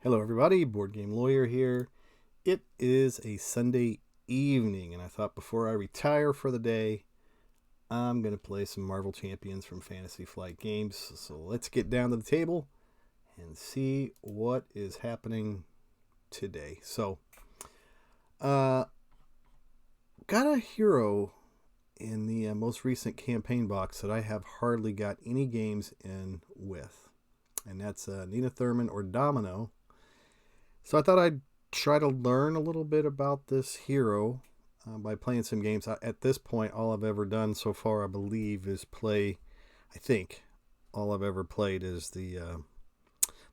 Hello, everybody. Board Game Lawyer here. It is a Sunday evening, and I thought before I retire for the day, I'm going to play some Marvel Champions from Fantasy Flight Games. So let's get down to the table and see what is happening today. So, got a hero in the most recent campaign box that I have hardly got any games in with, and that's Nina Thurman or Domino. So I thought I'd try to learn a little bit about this hero by playing some games. At this point, all I've ever done so far, I believe, is play. I think all I've ever played is the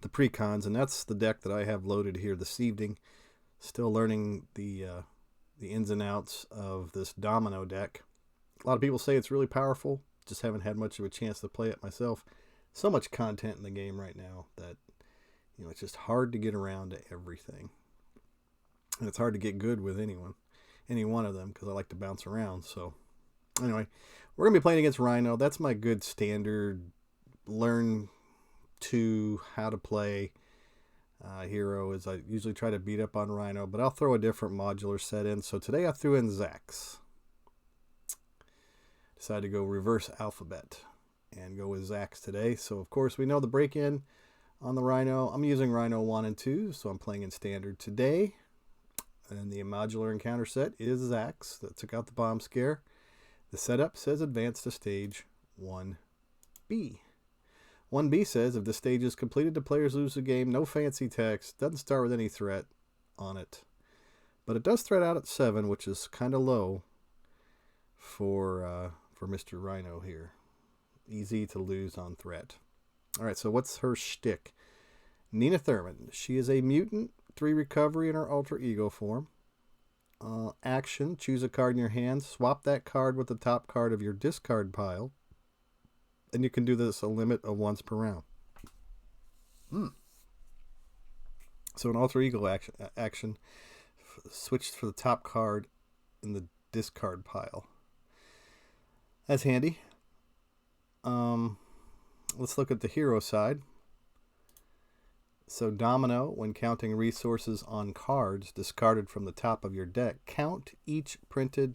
Precons, and that's the deck that I have loaded here this evening. Still learning the ins and outs of this Domino deck. A lot of people say it's really powerful. Just haven't had much of a chance to play it myself. So much content in the game right now that it's just hard to get around to everything. And it's hard to get good with any one of them, because I like to bounce around. So, anyway, we're going to be playing against Rhino. That's my good standard learn to how to play hero, is I usually try to beat up on Rhino, but I'll throw a different modular set in. So today I threw in Zzzax. Decided to go reverse alphabet and go with Zzzax today. So, of course, we know the break-in on the Rhino. I'm using Rhino 1 and 2, so I'm playing in standard today. And the modular encounter set is Zzzax that took out the bomb scare. The setup says advance to stage 1B. 1B says if the stage is completed, the players lose the game. No fancy text. Doesn't start with any threat on it. But it does threat out at 7, which is kind of low for Mr. Rhino here. Easy to lose on threat. All right, so what's her shtick? Nina Thurman. She is a mutant, 3 recovery in her alter ego form. Action, choose a card in your hand, swap that card with the top card of your discard pile, and you can do this a limit of once per round. So an alter ego action switched for the top card in the discard pile. That's handy. Let's look at the hero side. So Domino, when counting resources on cards discarded from the top of your deck, count each printed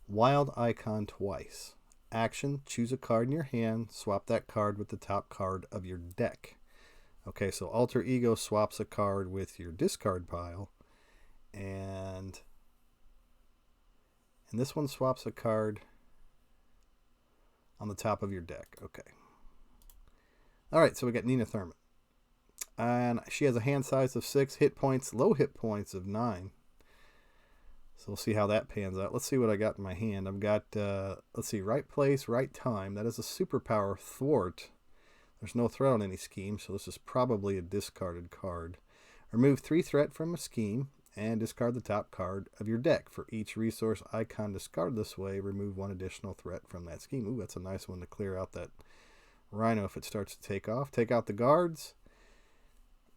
wild icon twice. Action, choose a card in your hand, swap that card with the top card of your deck. Okay, so Alter Ego swaps a card with your discard pile, and this one swaps a card on the top of your deck. Okay. All right, so we got Nina Thurman. And she has a hand size of 6, hit points, low hit points of 9. So we'll see how that pans out. Let's see what I got in my hand. I've got, let's see, right place, right time. That is a superpower, Thwart. There's no threat on any scheme, so this is probably a discarded card. Remove 3 threat from a scheme and discard the top card of your deck. For each resource icon discarded this way, remove 1 additional threat from that scheme. Ooh, that's a nice one to clear out that Rhino if it starts to take off. Take out the guards.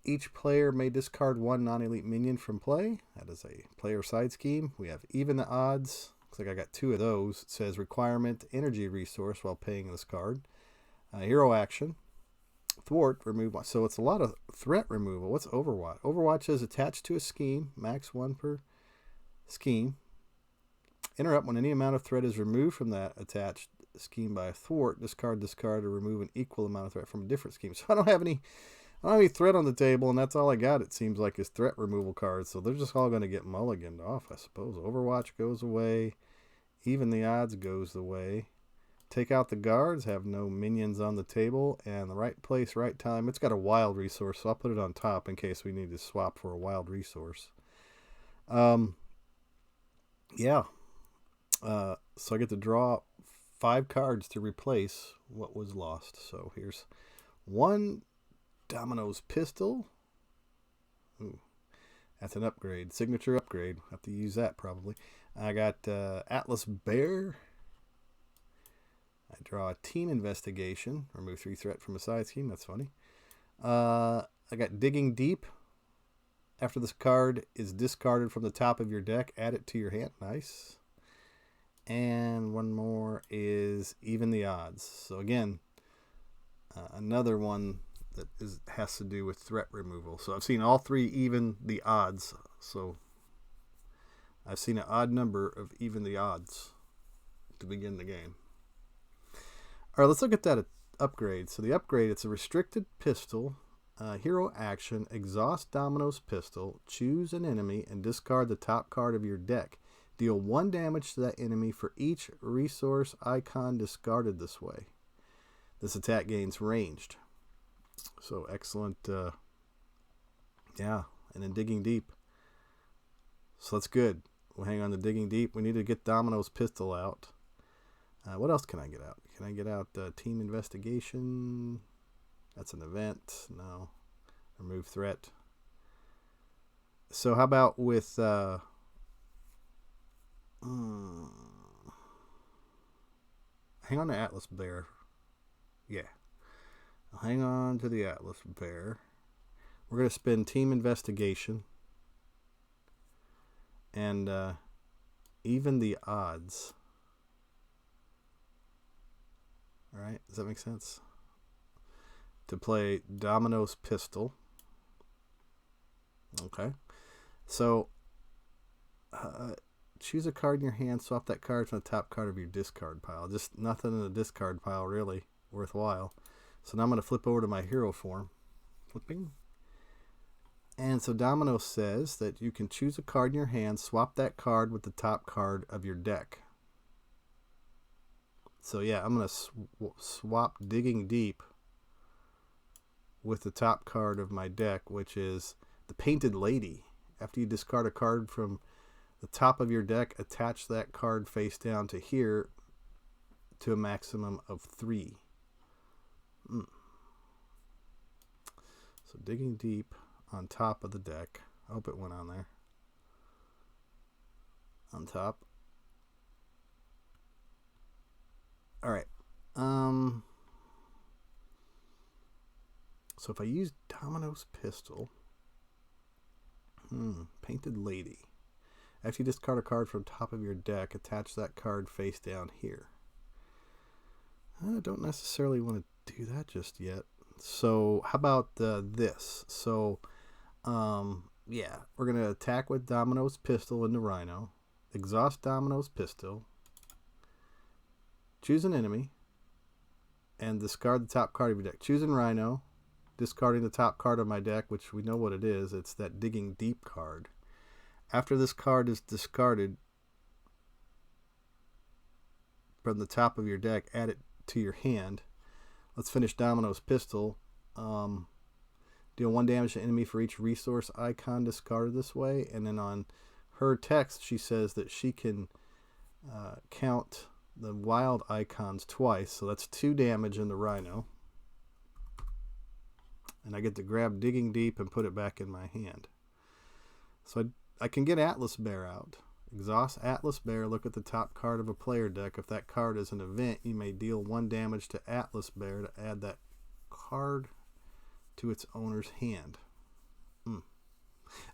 Each player may discard 1 non-elite minion from play. That is a player side scheme. We have even the odds. Looks like I got 2 of those. It says requirement energy resource while paying this card. Hero action. Thwart, remove 1. So it's a lot of threat removal. What's Overwatch? Overwatch is attached to a scheme. Max 1 per scheme. Interrupt when any amount of threat is removed from that attached scheme by a thwart. Discard, or remove an equal amount of threat from a different scheme. So I don't have any threat on the table, and that's all I got, it seems like, is threat removal cards. So they're just all going to get mulliganed off, I suppose. Overwatch goes away. Even the odds goes away. Take out the guards, have no minions on the table, and the right place, right time. It's got a wild resource, so I'll put it on top in case we need to swap for a wild resource. Yeah. So I get to draw 5 cards to replace what was lost. So here's 1 Domino's pistol. Ooh, that's an upgrade. Signature upgrade. Have to use that probably. I got Atlas Bear. I draw a team investigation. Remove 3 threat from a side scheme. That's funny. I got Digging Deep. After this card is discarded from the top of your deck, add it to your hand. Nice. And one more is Even the Odds. So again, another one that has to do with threat removal. So I've seen all three even the odds. So I've seen an odd number of even the odds to begin the game. All right, let's look at that upgrade. So the upgrade, it's a restricted pistol, hero action, exhaust Domino's pistol, choose an enemy, and discard the top card of your deck. Deal 1 damage to that enemy for each resource icon discarded this way. This attack gains ranged. So excellent. Yeah, and then digging deep. So that's good. We'll hang on to digging deep. We need to get Domino's pistol out. What else can I get out? Can I get out team investigation? That's an event. No. Remove threat. So how about with hang on to Atlas Bear. Yeah. I'll hang on to the Atlas Bear. We're going to spend team investigation. And even the odds. All right, does that make sense? To play Domino's pistol. Okay. So, choose a card in your hand, swap that card from the top card of your discard pile. Just nothing in the discard pile really worthwhile. So now I'm going to flip over to my hero form. Flipping. And so Domino says that you can choose a card in your hand, swap that card with the top card of your deck. So yeah, I'm going to swap Digging Deep with the top card of my deck, which is the Painted Lady. After you discard a card from the top of your deck, attach that card face down to here to a maximum of 3. So Digging Deep on top of the deck. I hope it went on there. On top. All right. So if I use Domino's pistol, Painted Lady. After you discard a card from top of your deck, attach that card face down here. I don't necessarily want to do that just yet. So how about this? So, yeah, we're going to attack with Domino's pistol into Rhino. Exhaust Domino's pistol. Choose an enemy. And discard the top card of your deck. Choosing Rhino. Discarding the top card of my deck, which we know what it is. It's that Digging Deep card. After this card is discarded from the top of your deck, add it to your hand. Let's finish Domino's pistol. Deal 1 damage to enemy for each resource icon discarded this way. And then on her text, she says that she can count the wild icons twice. So that's 2 damage in the Rhino. And I get to grab Digging Deep and put it back in my hand. So I can get Atlas Bear out. Exhaust Atlas Bear, look at the top card of a player deck. If that card is an event, you may deal 1 damage to Atlas Bear to add that card to its owner's hand.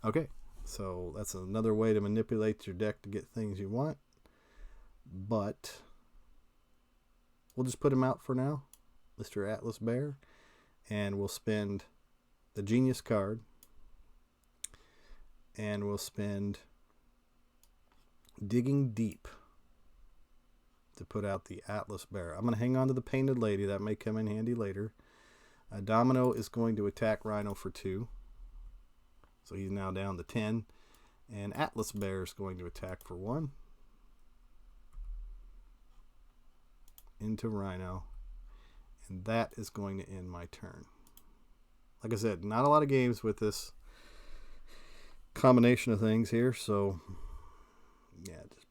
Okay, so that's another way to manipulate your deck to get things you want. But we'll just put him out for now, Mr. Atlas Bear. And we'll spend the Genius card. And we'll spend Digging Deep to put out the Atlas Bear. I'm going to hang on to the Painted Lady. That may come in handy later. Domino is going to attack Rhino for 2. So he's now down to 10. And Atlas Bear is going to attack for 1. Into Rhino. And that is going to end my turn. Like I said, not a lot of games with this combination of things here, so yeah, just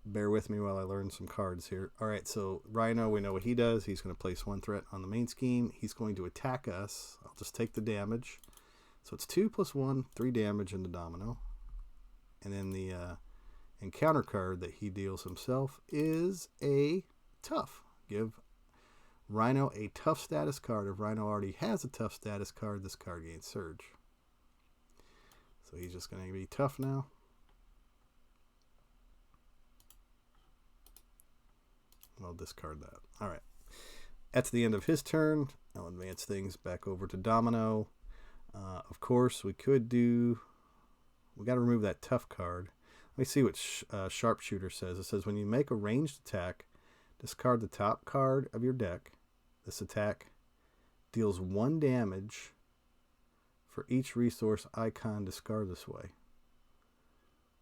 bear with me while I learn some cards here. All right, so Rhino, we know what he does. He's going to place 1 threat on the main scheme. He's going to attack us. I'll just take the damage. So it's 2 + 1, 3 damage into Domino. And then the encounter card that he deals himself is a tough. Give Rhino a tough status card. If Rhino already has a tough status card, this card gains Surge. So he's just going to be tough now. I'll discard that. All right. That's the end of his turn. I'll advance things back over to Domino. Of course, we could do... We got to remove that tough card. Let me see what Sharpshooter says. It says when you make a ranged attack, discard the top card of your deck. This attack deals 1 damage for each resource icon discard this way.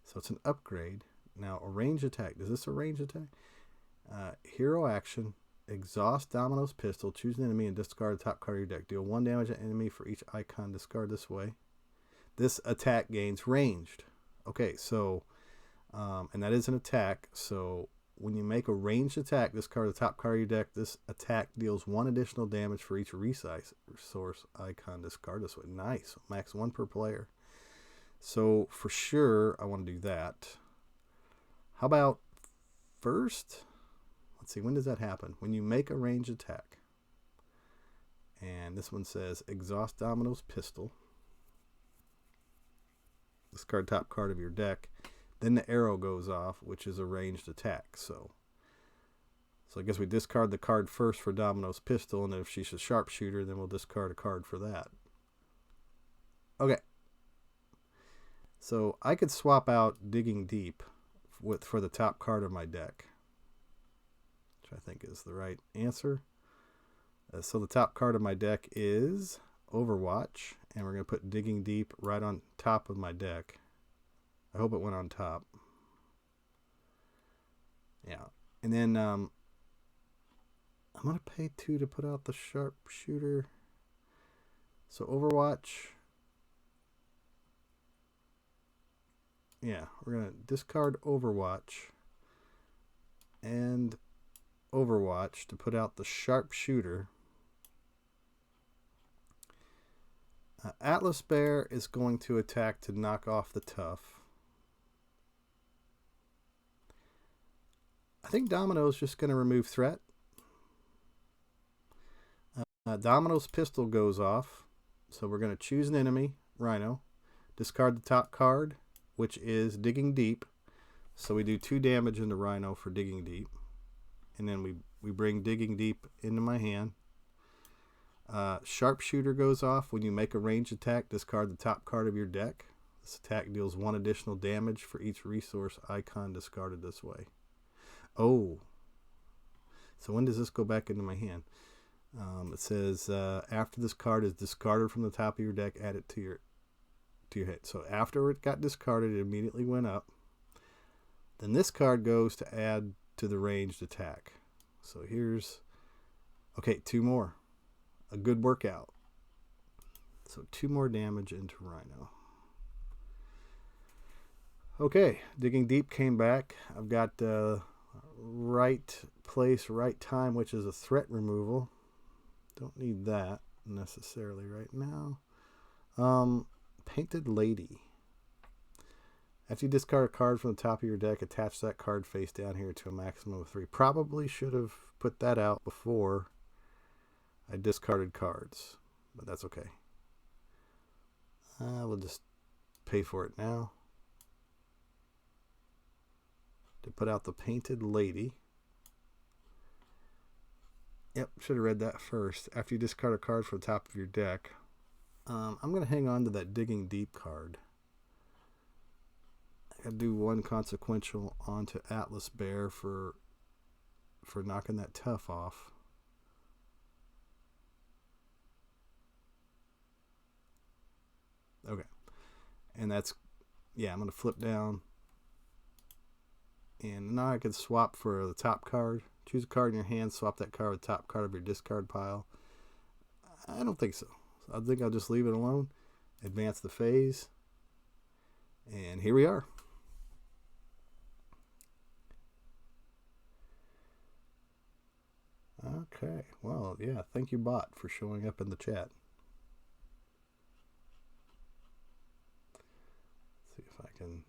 So it's an upgrade. Now, a ranged attack. Is this a ranged attack? Hero action. Exhaust Domino's pistol. Choose an enemy and discard the top card of your deck. Deal 1 damage to enemy for each icon discard this way. This attack gains ranged. Okay, so, and that is an attack. So when you make a ranged attack, discard the top card of your deck. This attack deals 1 additional damage for each resource icon discard this way. Nice. Max 1 per player. So for sure, I want to do that. How about first? Let's see, when does that happen? When you make a ranged attack. And this one says exhaust Domino's pistol. Discard top card of your deck. Then the arrow goes off, which is a ranged attack. So I guess we discard the card first for Domino's pistol, and if she's a sharpshooter, then we'll discard a card for that. Okay. So I could swap out Digging Deep for the top card of my deck, which I think is the right answer. So the top card of my deck is Overwatch, and we're going to put Digging Deep right on top of my deck. I hope it went on top. Yeah. And then I'm going to pay 2 to put out the Sharpshooter. So Overwatch. Yeah, we're going to discard Overwatch and Overwatch to put out the Sharpshooter. Atlas Bear is going to attack to knock off the Tough. I think Domino is just going to remove threat. Domino's pistol goes off. So we're going to choose an enemy, Rhino. Discard the top card, which is Digging Deep. So we do 2 damage into Rhino for Digging Deep. And then we bring Digging Deep into my hand. Sharpshooter goes off. When you make a ranged attack, discard the top card of your deck. This attack deals 1 additional damage for each resource icon discarded this way. Oh. So when does this go back into my hand? It says after this card is discarded from the top of your deck, add it to your head. So after it got discarded, it immediately went up. Then this card goes to add to the ranged attack. So here's, okay, 2 more. A good workout. So 2 more damage into Rhino. Okay, Digging Deep came back. I've got right place, right time, which is a threat removal. Don't need that necessarily right now. Painted Lady. After you discard a card from the top of your deck, attach that card face down here to a maximum of 3. Probably should have put that out before I discarded cards, but that's okay. We'll just pay for it now. To put out the Painted Lady. Yep, should have read that first. After you discard a card from the top of your deck, I'm going to hang on to that Digging Deep card. I got to do 1 consequential onto Atlas Bear for knocking that Tough off. Okay. And that's, yeah, I'm going to flip down. And now I can swap for the top card. Choose a card in your hand, swap that card with the top card of your discard pile. I don't think so. I think I'll just leave it alone. Advance the phase. And here we are. Okay. Well, yeah, thank you, bot, for showing up in the chat. Let's see if I can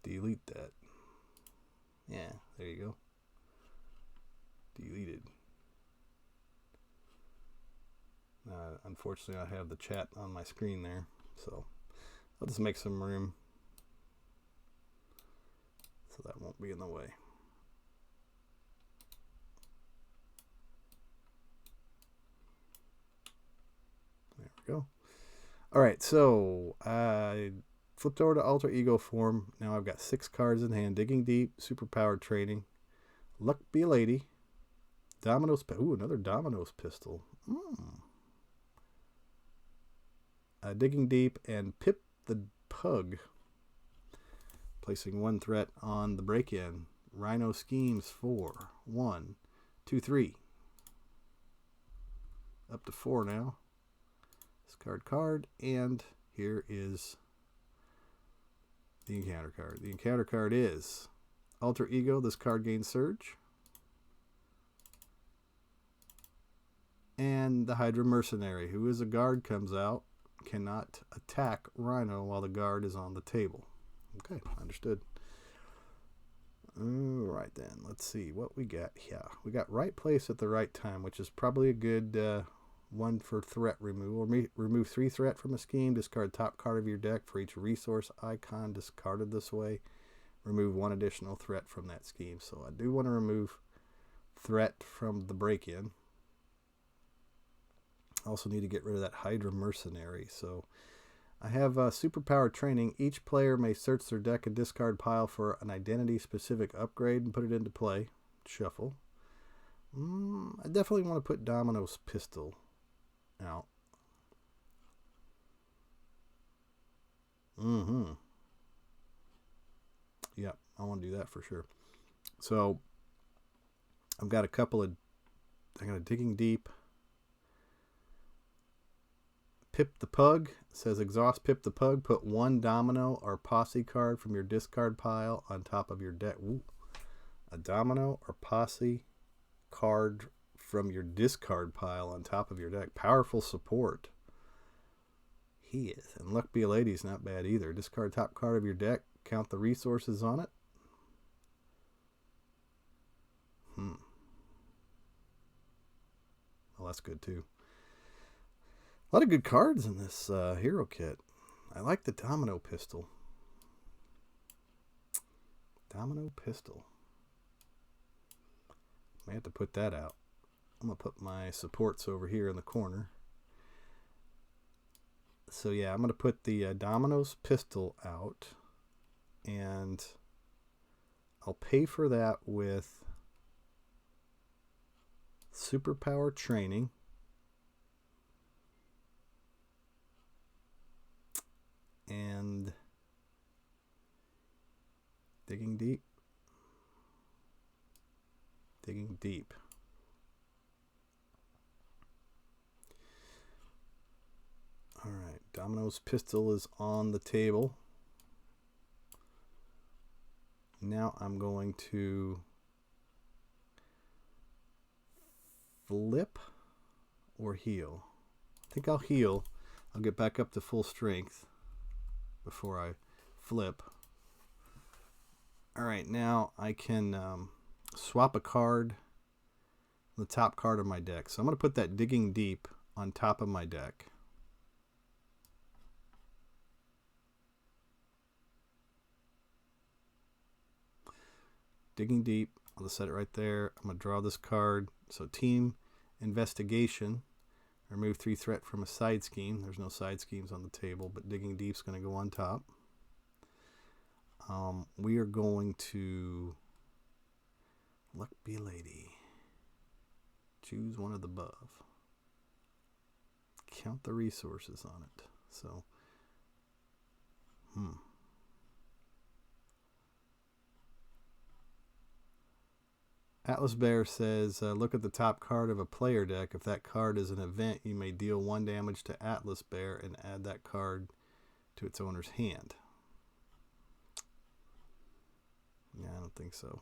delete that. Yeah, there you go. Deleted. Unfortunately, I have the chat on my screen there, so I'll just make some room so that won't be in the way. we go. All right, so I flipped over to Alter Ego form. Now I've got 6 cards in hand. Digging Deep, Superpowered Training, Luck Be a Lady, Domino's... Ooh, another Domino's Pistol. Digging Deep, and Pip the Pug. Placing 1 threat on the break-in. Rhino Schemes 4. 1, 2, 3. Up to 4 now. Discard card, and here is the encounter card. The encounter card is Alter Ego. This card gains Surge. And the Hydra Mercenary, who is a guard, comes out, cannot attack Rhino while the guard is on the table. Okay, understood. Alright then, let's see what we got here. We got right place at the right time, which is probably a good one for threat removal. Remove 3 threat from a scheme. Discard top card of your deck for each resource icon discarded this way. Remove 1 additional threat from that scheme. So I do want to remove threat from the break-in. Also need to get rid of that Hydra Mercenary. So I have Superpowered Training. Each player may search their deck and discard pile for an identity-specific upgrade and put it into play. Shuffle. I definitely want to put Domino's Pistol out. Yep, I want to do that for sure. So I've got a couple of... I got a Digging Deep. Pip the Pug. It says exhaust Pip the Pug. Put 1 Domino or Posse card from your discard pile on top of your deck. Ooh. A Domino or Posse card from your discard pile on top of your deck. Powerful support. He is. And Luck Be a Lady's not bad either. Discard top card of your deck. Count the resources on it. Well, that's good too. A lot of good cards in this hero kit. I like the Domino Pistol. Domino Pistol. May have to put that out. I'm going to put my supports over here in the corner. So yeah, I'm going to put the Domino's Pistol out. And I'll pay for that with Superpower Training. And Digging Deep. Digging Deep. Alright, Domino's Pistol is on the table. Now I'm going to flip or heal. I think I'll heal. I'll get back up to full strength before I flip. Alright, now I can swap a card, the top card of my deck. So I'm going to put that Digging Deep on top of my deck. Digging Deep, I'll just set it right there. I'm going to draw this card. So Team Investigation. Remove 3 threat from a side scheme. There's no side schemes on the table, but Digging Deep's going to go on top. We are going to Luck Be a Lady. Choose one of the above. Count the resources on it. So, Atlas Bear says, look at the top card of a player deck. If that card is an event, you may deal 1 damage to Atlas Bear and add that card to its owner's hand. Yeah, I don't think so.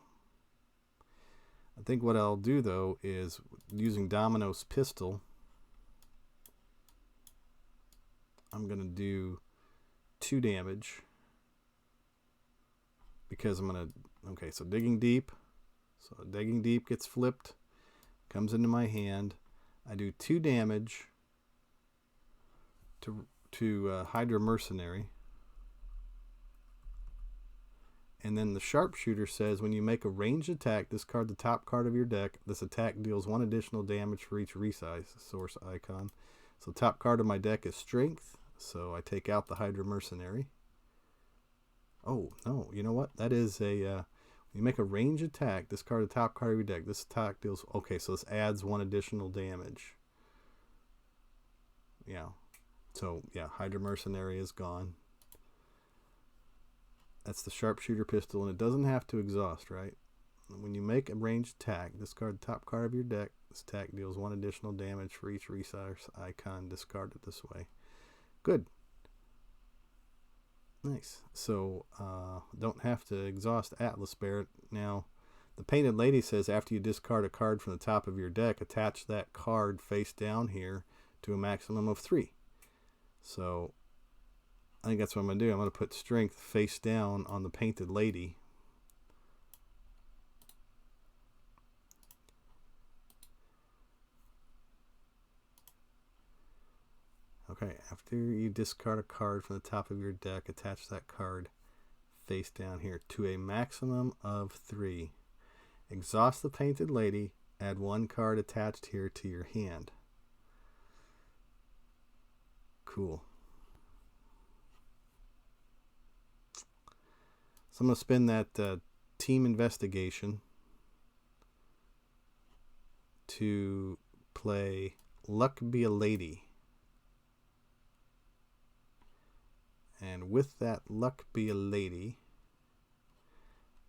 I think what I'll do, though, is using Domino's Pistol, I'm going to do 2 damage. Because I'm going to... Okay, so Digging Deep. So Digging Deep gets flipped, comes into my hand. I do 2 damage to Hydra Mercenary. And then the Sharpshooter says, when you make a ranged attack, discard the top card of your deck. This attack deals 1 additional damage for each resource icon. So top card of my deck is Strength. So I take out the Hydra Mercenary. Oh, no. You know what? That is a... you make a range attack. Discard the top card of your deck. This attack deals... Okay, so this adds 1 additional damage. Yeah. So, yeah, Hydra Mercenary is gone. That's the Sharpshooter Pistol, and it doesn't have to exhaust, right? When you make a ranged attack, discard the top card of your deck. This attack deals 1 additional damage for each resource icon discarded this way. Good. Nice. So, don't have to exhaust Atlas Bear. Now, the Painted Lady says after you discard a card from the top of your deck, attach that card face down here to a maximum of 3. So, I think that's what I'm going to do. I'm going to put Strength face down on the Painted Lady. Okay, after you discard a card from the top of your deck, attach that card face down here to a maximum of 3. Exhaust the Painted Lady, add 1 card attached here to your hand. Cool. So I'm going to spin that Team Investigation to play Luck Be a Lady. And with that Luck Be a Lady,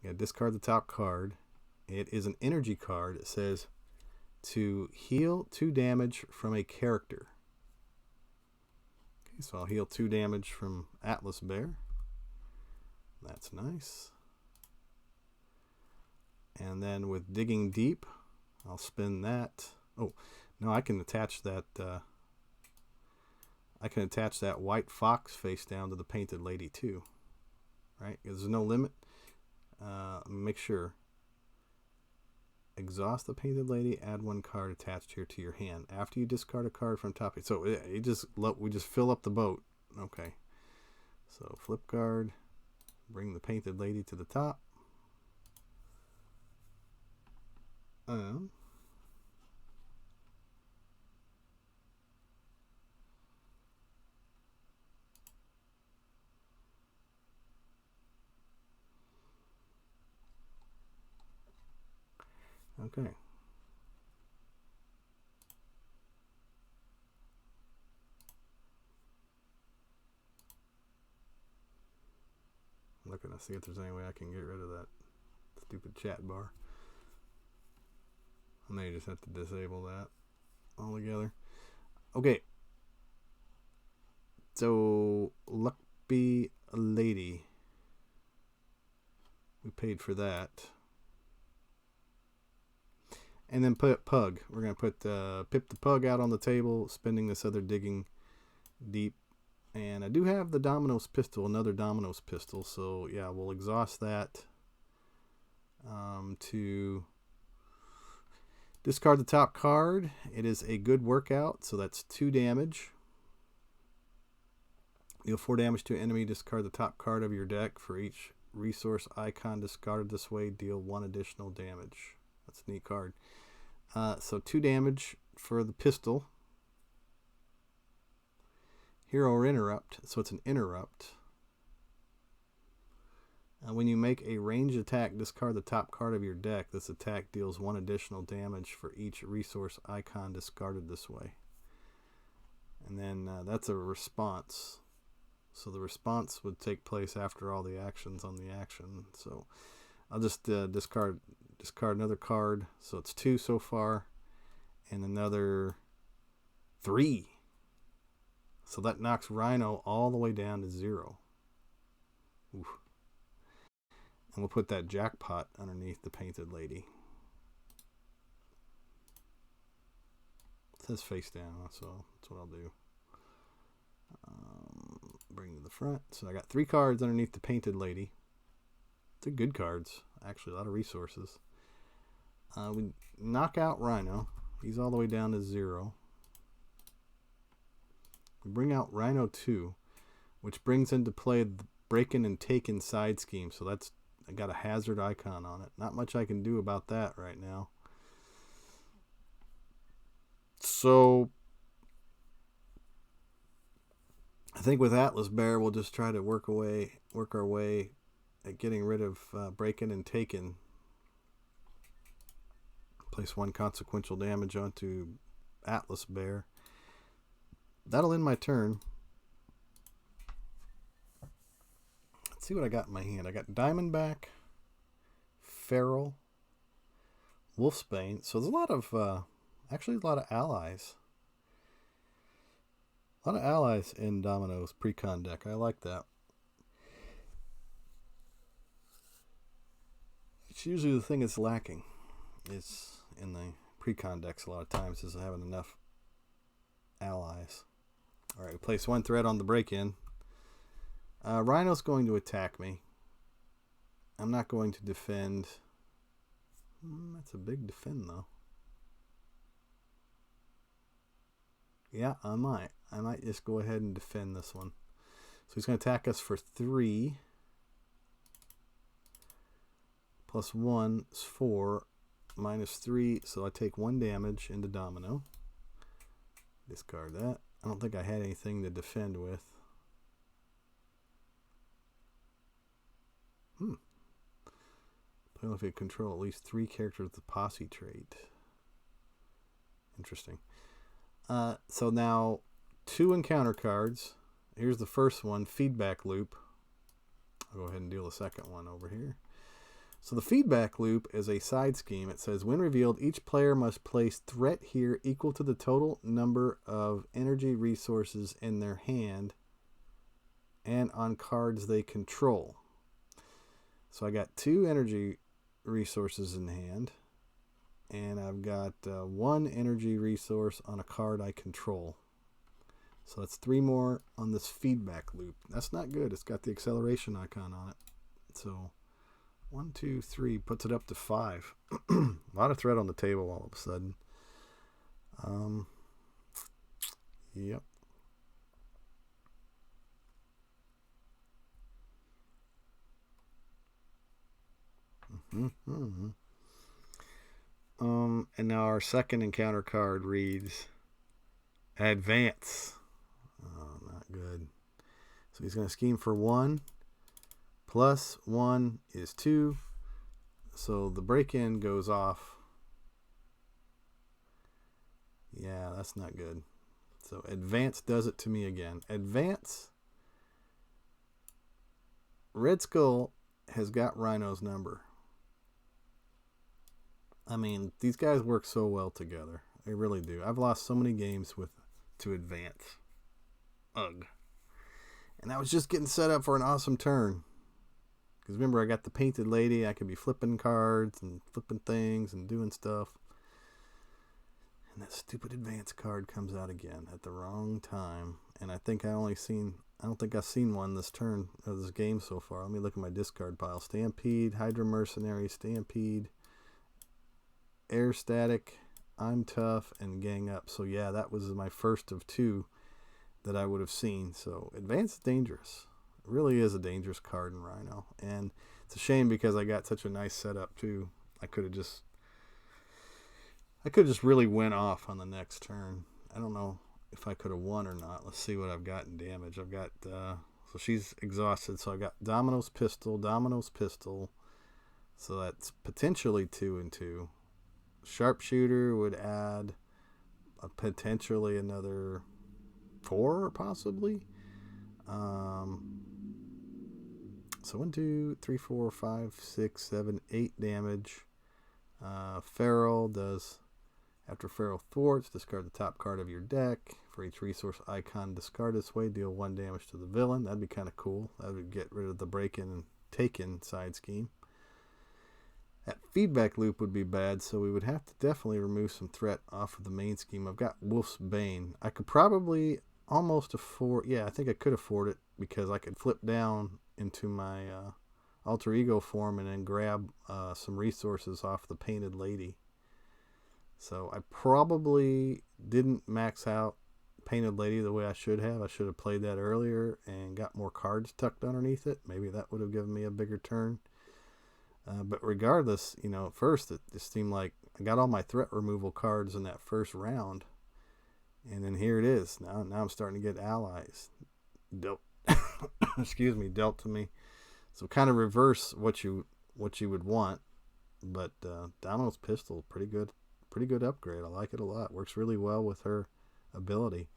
you gotta discard the top card. It is an energy card. It says to heal 2 damage from a character. Okay, so I'll heal 2 damage from Atlas Bear. That's nice. And then with Digging Deep, I'll spin that. Oh, no, I can attach that. I can attach that White Fox face down to the Painted Lady too. Right? There's no limit. Make sure. Exhaust the Painted Lady. Add 1 card attached here to your hand. After you discard a card from top. So we just fill up the boat. Okay. So flip card. Bring the Painted Lady to the top. Okay. I'm looking to see if there's any way I can get rid of that stupid chat bar. I may just have to disable that altogether. Okay. So, Luck Be a Lady. We paid for that. And then put Pug. We're going to put Pip the Pug out on the table, spending this other Digging Deep. And I do have the Domino's pistol, another Domino's pistol. So, yeah, we'll exhaust that to discard the top card. It is a good workout, so that's 2 damage. Deal 4 damage to an enemy. Discard the top card of your deck. For each resource icon discarded this way, deal 1 additional damage. That's a neat card. So 2 damage for the pistol. Hero or Interrupt. So it's an interrupt. When you make a ranged attack, discard the top card of your deck. This attack deals 1 additional damage for each resource icon discarded this way. And then that's a response. So the response would take place after all the actions on the action. So I'll just discard another card. So it's 2 so far. And another 3. So that knocks Rhino all the way down to 0. Oof. And we'll put that jackpot underneath the Painted Lady. It says face down, so that's what I'll do. Bring to the front. So I got 3 cards underneath the Painted Lady. They're good cards. Actually, a lot of resources. We knock out Rhino. He's all the way down to 0. We bring out Rhino 2, which brings into play the break-in and take-in side scheme. So that's, I got a hazard icon on it. Not much I can do about that right now. So think with Atlas Bear, we'll just try to work our way at getting rid of breaking and taking. Place 1 consequential damage onto Atlas Bear. That'll end my turn. Let's see what I got in my hand. I got Diamondback, Feral, Wolfsbane. So there's a lot of, actually a lot of allies. A lot of allies in Domino's Precon deck. I like that. It's usually the thing that's lacking. It's in the Precon decks a lot of times is having enough allies. All right, we place 1 threat on the break-in. Rhino's going to attack me. I'm not going to defend. That's a big defend, though. Yeah, I might. I might just go ahead and defend this one. So he's going to attack us for 3. Plus 1 is 4. Minus 3, so I take 1 damage into Domino. Discard that. I don't think I had anything to defend with. Play if you control at least 3 characters with the posse trait. Interesting. So now 2 encounter cards. Here's the first one, Feedback Loop. I'll go ahead and deal the second one over here. So the Feedback Loop is a side scheme. It says, when revealed, each player must place threat here equal to the total number of energy resources in their hand and on cards they control. So I got 2 energy resources in hand, and I've got 1 energy resource on a card I control. So that's 3 more on this Feedback Loop. That's not good. It's got the acceleration icon on it. So 1, 2, 3 puts it up to 5. A lot of threat on the table all of a sudden. Yep. And now our second encounter card reads Advance. Oh, not good. So he's going to scheme for 1. Plus 1 is 2. So the break-in goes off. Yeah, that's not good. So Advance does it to me again. Advance. Red Skull has got Rhino's number. I mean, these guys work so well together. They really do. I've lost so many games to Advance. Ugh. And I was just getting set up for an awesome turn. Because remember, I got the Painted Lady. I could be flipping cards and flipping things and doing stuff. And that stupid Advance card comes out again at the wrong time. And I think I don't think I've seen one this turn of this game so far. Let me look at my discard pile. Stampede, Hydra Mercenary, Stampede, Air Static, I'm Tough, and Gang Up. So yeah, that was my first of 2 that I would have seen. So Advance is dangerous. It really is a dangerous card in Rhino. And it's a shame because I got such a nice setup too. I could have just really went off on the next turn. I don't know if I could have won or not. Let's see what I've got in damage. I've got, so she's exhausted. So I got Domino's Pistol. So that's potentially 2 and 2. Sharpshooter would add potentially another 4 possibly. So 1, 2, 3, 4, 5, 6, 7, 8 damage. Feral does, after Feral thwarts, discard the top card of your deck. For each resource icon discard this way, deal 1 damage to the villain. That'd be kind of cool. That would get rid of the break-in and take-in side scheme. That Feedback Loop would be bad, so we would have to definitely remove some threat off of the main scheme. I've got Wolf's Bane. I could probably almost afford, I think I could afford it because I could flip down into my alter ego form and then grab some resources off the Painted Lady. So I probably didn't max out Painted Lady the way I should have. I should have played that earlier and got more cards tucked underneath it. Maybe that would have given me a bigger turn. But regardless, at first it just seemed like I got all my threat removal cards in that first round. And then here it is. Now I'm starting to get allies. dealt, excuse me, dealt to me. So kind of reverse what you would want, but Domino's pistol, pretty good upgrade. I like it a lot. Works really well with her ability.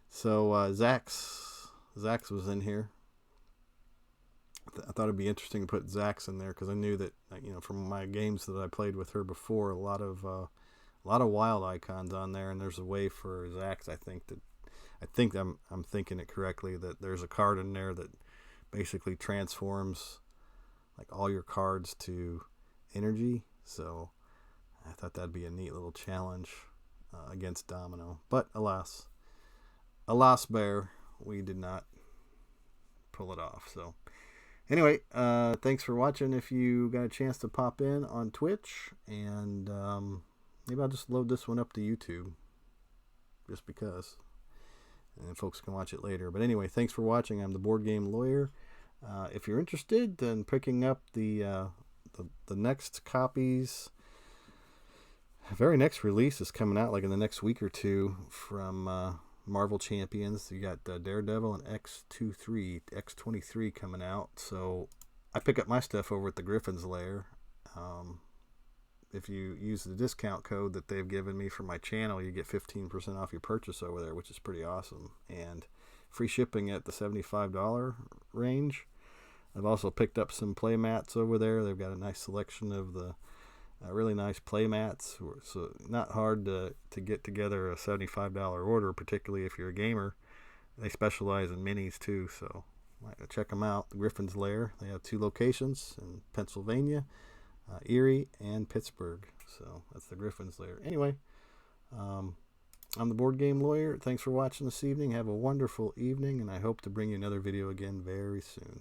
So Zzzax was in here. I thought it'd be interesting to put Zzzax in there because I knew that, you know, from my games that I played with her before, a lot of wild icons on there, and there's a way for Zzzax. I think I'm thinking it correctly, that there's a card in there that basically transforms like all your cards to energy. So I thought that'd be a neat little challenge against Domino. But alas, bear, we did not pull it off. So anyway, thanks for watching. If you got a chance to pop in on Twitch, and maybe I'll just load this one up to YouTube just because, and folks can watch it later. But anyway, thanks for watching. I'm the Board Game Lawyer. If you're interested in picking up the next copies, the very next release is coming out like in the next week or two from Marvel Champions. You got Daredevil and X23 coming out. So I pick up my stuff over at the Griffons Lair. If you use the discount code that they've given me for my channel, you get 15% off your purchase over there, which is pretty awesome. And free shipping at the $75 range. I've also picked up some play mats over there. They've got a nice selection of the really nice play mats. So not hard to get together a $75 order, particularly if you're a gamer. They specialize in minis too, so check them out. The Griffin's Lair. They have 2 locations in Pennsylvania, Erie, and Pittsburgh. So that's the Griffin's Lair. Anyway, I'm the Board Game Lawyer. Thanks for watching this evening. Have a wonderful evening, and I hope to bring you another video again very soon.